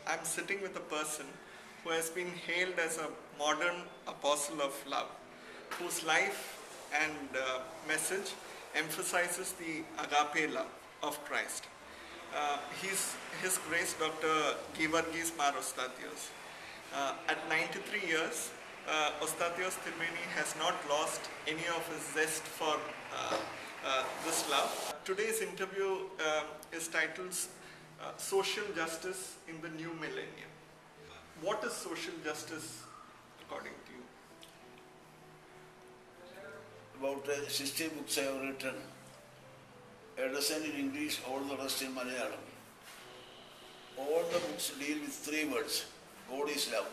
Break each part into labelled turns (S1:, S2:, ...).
S1: I'm sitting with a person who has been hailed as a modern apostle of love, whose life and message emphasizes the agape love of Christ. He's His Grace Dr. Geevarghese Mar Osthathios. At 93 years, Osthathios Tirumeni has not lost any of his zest for this love. Today's interview is titled Social Justice in the New Millennium. What is social justice according to you?
S2: About 60 books I have written, a dozen in English, all the rest in Malayalam. All the books deal with three words: God is love.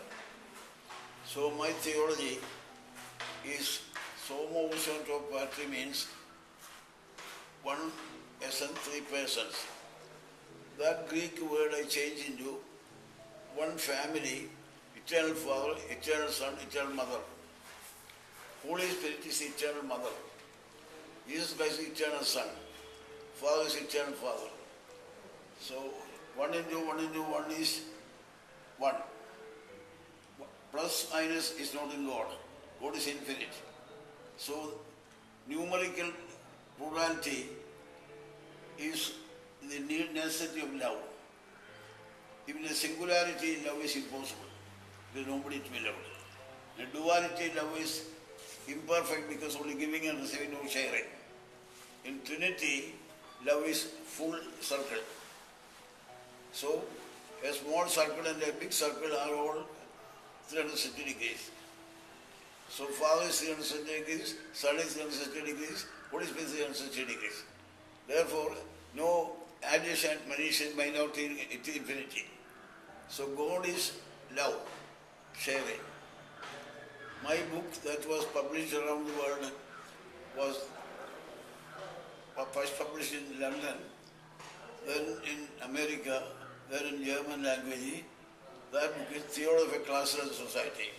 S2: So my theology is Somo Usanto Patri means one essence, three persons. That Greek word I change into one family, eternal Father, eternal Son, eternal Mother. Holy Spirit is eternal Mother. Jesus Christ is eternal Son. Father is eternal Father. So 1 into 1 is 1. Plus minus is not in God. God is infinite. So numerical plurality is the necessity of love. Even a singularity in love is impossible, because nobody to be loved. The duality in love is imperfect because only giving and receiving, no sharing. In Trinity, love is full circle. So a small circle and a big circle are all 360 degrees. So Father is 360 degrees, Son is 360 degrees, Holy Spirit is 360 degrees. Therefore, no addition, addition, minority, it's infinity. So God is love, sharing. My book that was published around the world was first published in London, then in America, then in German language. That book is Theology of a Classless Society.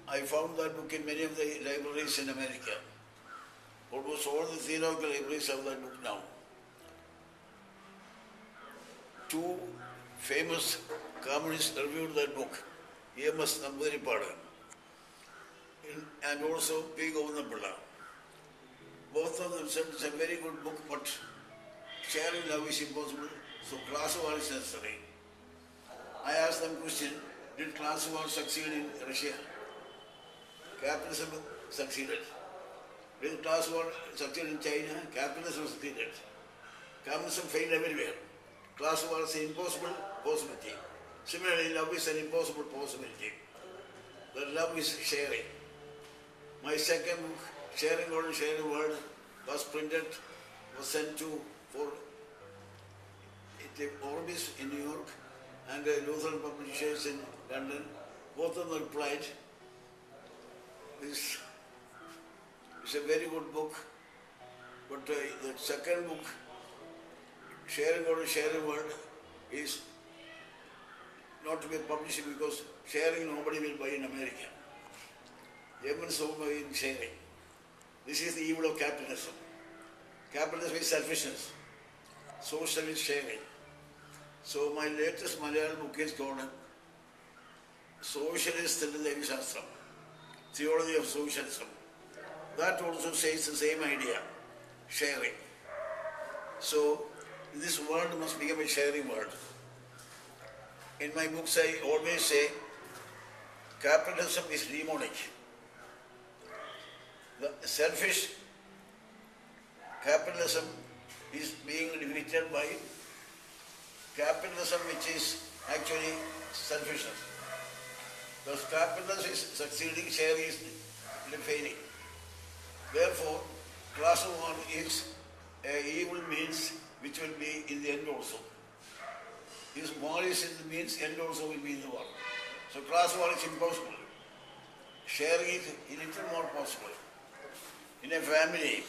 S2: I found that book in many of the libraries in America. Almost all the theological libraries have that book now. Two famous communists reviewed that book, E.M.S. Namburipada and also P. Govindapilla. Both of them said it's a very good book, but sharing love is impossible, so class war is necessary. I asked them question, did class war succeed in Russia? Capitalism succeeded. Did class war succeed in China? Capitalism succeeded. Communism failed everywhere. Class war is an impossible possibility. Similarly, love is an impossible possibility. The love is sharing. My second book, Sharing God and Sharing World, was printed, was sent for Orbis in New York and Lutheran Publishers in London. Both of them replied, this is a very good book, but the second book, Sharing God and Sharing World, is not to be published because sharing nobody will buy in America. Germans don't buy in sharing. This is the evil of capitalism. Capitalism is selfishness. Social is sharing. So my latest Malayalam book is called Socialist in the Shastram, Theology of Socialism. That also says the same idea, sharing. So this world must become a sharing world. In my books I always say capitalism is demonic. The selfish capitalism is being defeated by capitalism which is actually selfishness. Because capitalism is succeeding, sharing is failing. Therefore, class war is an evil means which will be in the end also. This war is in the means, end also will be in the war. So class war is impossible. Sharing is a little more possible. In a family,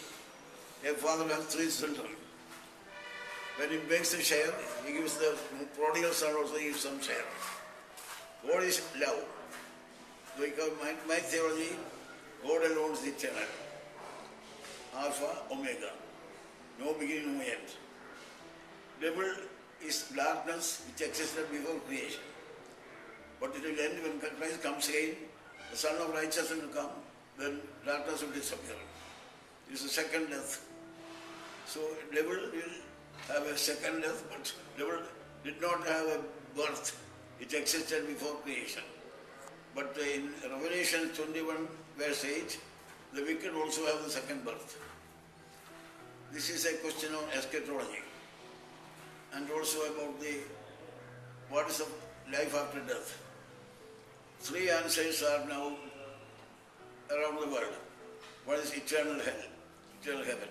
S2: a father has 3 children. When he makes a share, he gives the prodigal son also gives some share. God is love. Because my theology, God alone is eternal. Alpha, Omega. No beginning, no end. Devil is darkness which existed before creation. But it will end when Christ comes again, the Son of Righteousness will come, then darkness will disappear. It is the second death. So devil will have a second death, but devil did not have a birth. It existed before creation. But in Revelation 21 verse 8, the wicked also have the second birth. This is a question of eschatology and also about the what is the life after death. Three answers are now around the world. One is eternal hell, eternal heaven.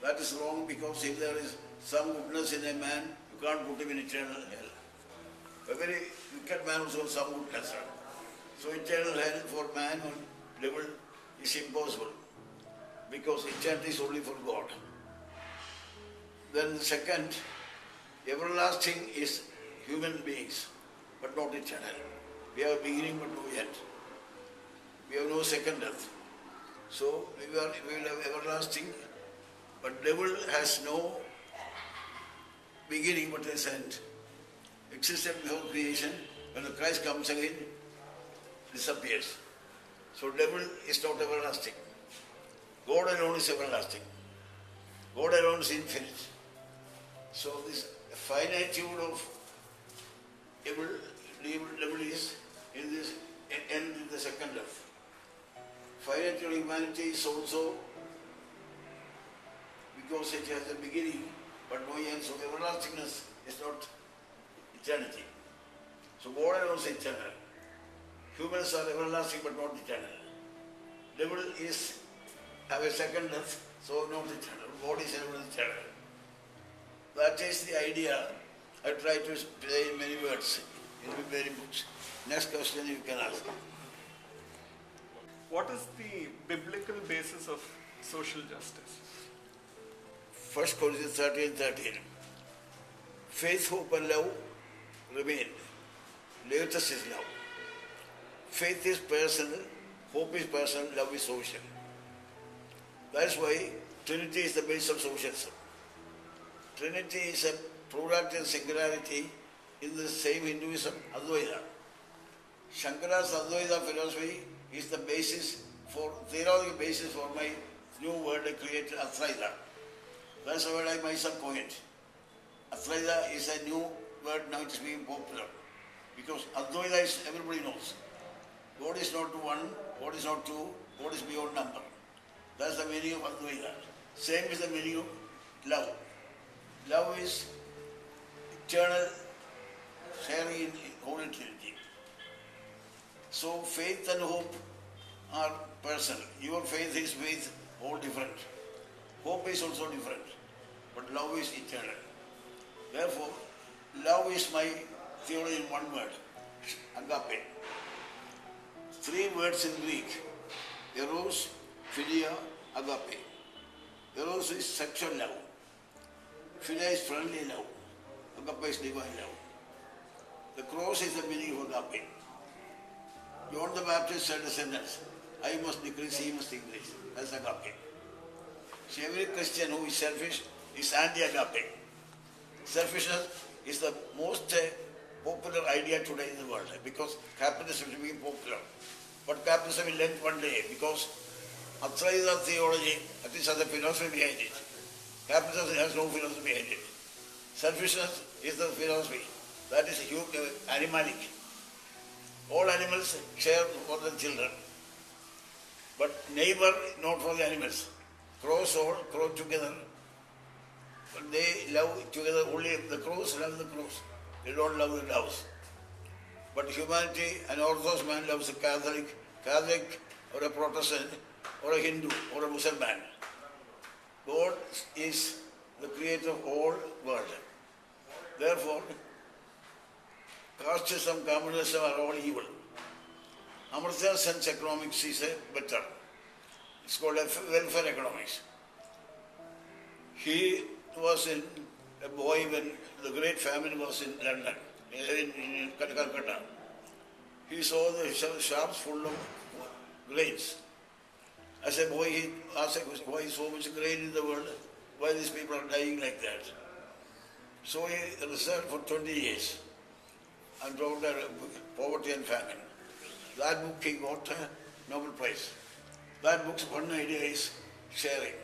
S2: That is wrong because if there is some goodness in a man, you can't put him in eternal hell. A very wicked man also has some goodness. So eternal hell for man or devil is impossible because eternity is only for God. Then the second, everlasting is human beings, but not eternal. We have a beginning but no end. We have no second death. So we will have everlasting, but devil has no beginning but has end. Existed before creation, when the Christ comes again, disappears. So devil is not everlasting. God alone is everlasting. God alone is infinite. So this finitude of devil is in this end in the second death. Finitude of humanity is also because it has a beginning but no end. So everlastingness is not eternity. So God alone is eternal. Humans are everlasting but not eternal. Devil is have a second death, so not eternal. God is eternal. That is the idea I try to say in many words, in many books. Next question you can ask.
S1: What is the biblical basis of social justice?
S2: 1 Corinthians 13:13. Faith, hope and love remain. Latest is love. Faith is personal, hope is personal, love is social. That's why Trinity is the base of socialism. Trinity is a plurality and singularity in the same Hinduism, Advaita. Shankara's Advaita philosophy is the basis for, theological basis for my new word I created, Athraita. That's the word I myself coined. Athraita is a new word, now it is being popular. Because Advaita is, everybody knows. God is not one, God is not two, God is beyond number. That's the meaning of Advaita. Same is the meaning of love. Love is eternal sharing in Holy Trinity. So faith and hope are personal. Your faith is faith, all different. Hope is also different. But love is eternal. Therefore, love is my theory in one word, agape. Three words in Greek, eros, philia, agape. Eros is sexual love. Philia is friendly love. Agape is divine love. The cross is the meaning of agape. John the Baptist said a sentence, I must decrease, he must increase. That's agape. So every Christian who is selfish is anti-agape. Selfishness is the most popular idea today in the world because capitalism is being popular. But capitalism will end one day because Athraita theology, at least has a philosophy behind it. Capitalism has no philosophy behind it. Selfishness is the philosophy. That is animalic. All animals share for the children. But neighbor, not for the animals. Crows all crow together. But they love together only the crows love the crows. They don't love the doves. But humanity, an Orthodox man loves a Catholic or a Protestant or a Hindu or a Muslim man. God is the creator of all world. Therefore, casteism, communism are all evil. Amartya Sen's economics is better. It's called welfare economics. He was a boy when the great famine was in London, in Calcutta. He saw the shops full of grains. As a boy, he asked a question, why is so much grain in the world? Why these people are dying like that? So he researched for 20 years and wrote Poverty and Famine. That book he got a Nobel Prize. That book's one idea is sharing.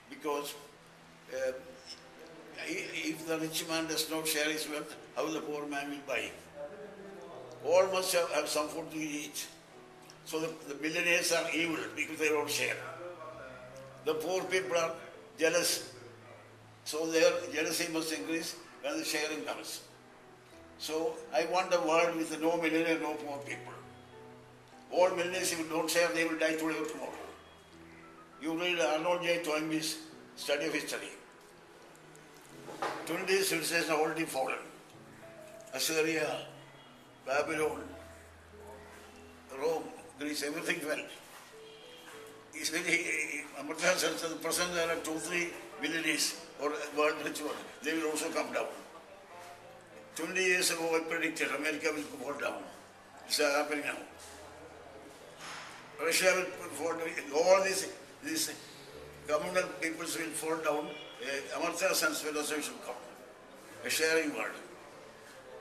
S2: Because if the rich man does not share his wealth, how the poor man will buy? All must have some food to eat. So the millionaires are evil because they don't share. The poor people are jealous. So their jealousy must increase when the sharing comes. So I want a world with no millionaire, no poor people. All millionaires, if you don't share, they will die today or tomorrow. You read Arnold J. Toynbee's study of history. 20 civilizations have already fallen. Assyria, Babylon, Rome, Greece, everything fell. It's very, Amartya says the present there are 2-3 villages or world rich world. They will also come down. 20 years ago I predicted America will fall down. It's happening now. Russia will fall down. All these communal peoples will fall down. Amartya Sen's philosophy should come. A sharing world.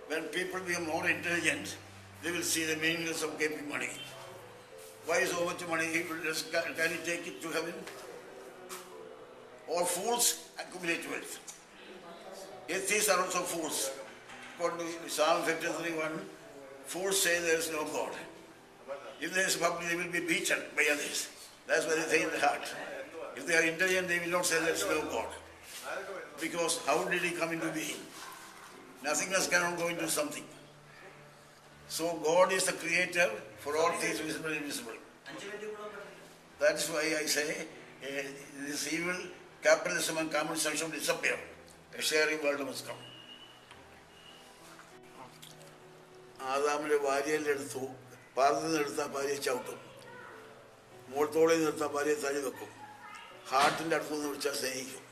S2: When people become more intelligent, they will see the meaningless of giving money. Why so much money? Can he take it to heaven? Or fools accumulate wealth. Atheists are also fools. According to Psalm 53:1, fools say there is no God. If there is public, they will be beaten by others. That's what they say in the heart. If they are intelligent, they will not say there is no God. Because how did he come into being? Nothingness cannot go into something. So God is the creator for all things visible and invisible. That is why I say this evil capitalism and communism should disappear. A sharing world must come. ആദാമിന്റെ ഭാര്യയിലെടുത്തു പാറത്തിൽ നിന്നെടുത്താൽ ഭാര്യയെ ചവിട്ടും, മുഖത്തോടെ നിർത്താൽ ഭാര്യയെ തള്ളി വെക്കും, ഹാർട്ടിൻ്റെ അടുത്ത് നിന്ന് വിളിച്ചാൽ സ്നേഹിക്കും.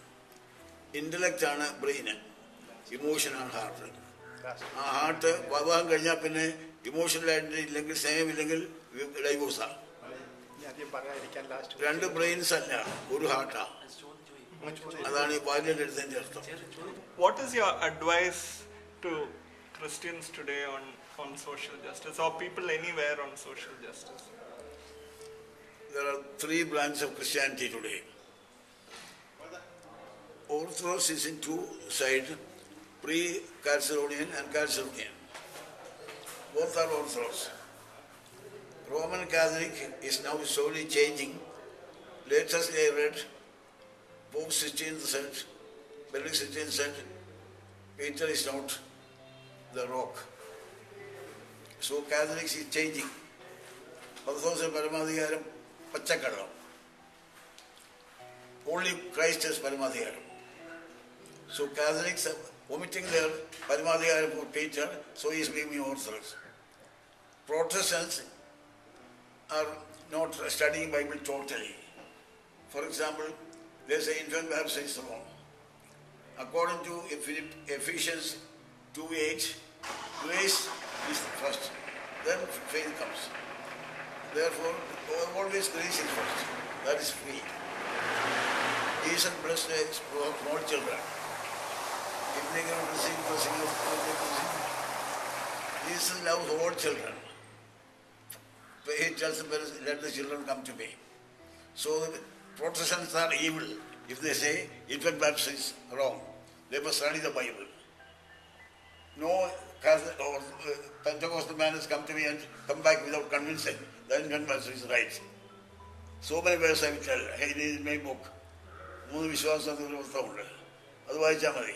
S2: ഇൻ്റലക്റ്റ് ആണ് ബ്രെയിന്, ഇമോഷനാണ് ഹാർട്ട്. ആ ഹാർട്ട് വിവാഹം കഴിഞ്ഞാൽ പിന്നെ ഇമോഷണലായിട്ട് ഇല്ലെങ്കിൽ സ്നേഹമില്ലെങ്കിൽ ഡൈവോഴ്സാണ്. രണ്ട് ബ്രെയിൻസ് അല്ല, ഒരു ഹാർട്ടാണ്. അതാണ് ഈ ഭാര്യയുടെ എടുത്തതിൻ്റെ അർത്ഥം.
S1: What is your advice to Christians today on social justice, or people anywhere on social justice?
S2: There are 3 branches of Christianity today. Orthodox is in 2 sides, pre-Chalcedonian and Chalcedonian. Both are Orthodox. Roman Catholic is now slowly changing. Latest I read, Pope 16 said, Benedict 16 said, Peter is not the rock. So Catholics is changing. Orthodox Paramadhikaram Pachakaram. Only Christ is Paramadhikaram. So Catholics are omitting their Paramadhikaram for Peter, so he is becoming Orthodox. Protestants are not studying Bible totally. For example, they say infant baptism is wrong. According to Ephesians 2:8, grace is first, then faith comes. Therefore, always grace is first. That is free. Jesus blessed small children. If they cannot receive blessing of God, Jesus loves all children. He tells the parents, let the children come to me. So the Protestants are evil if they say infant baptism is wrong. They must study the Bible. No Catholic or Pentecostal man has come to me and come back without convincing. The infant baptism is right. So many ways I will tell. Hey, this is my book. 3 വിശ്വാസത്തിൽ അത് വായിച്ചാൽ മതി.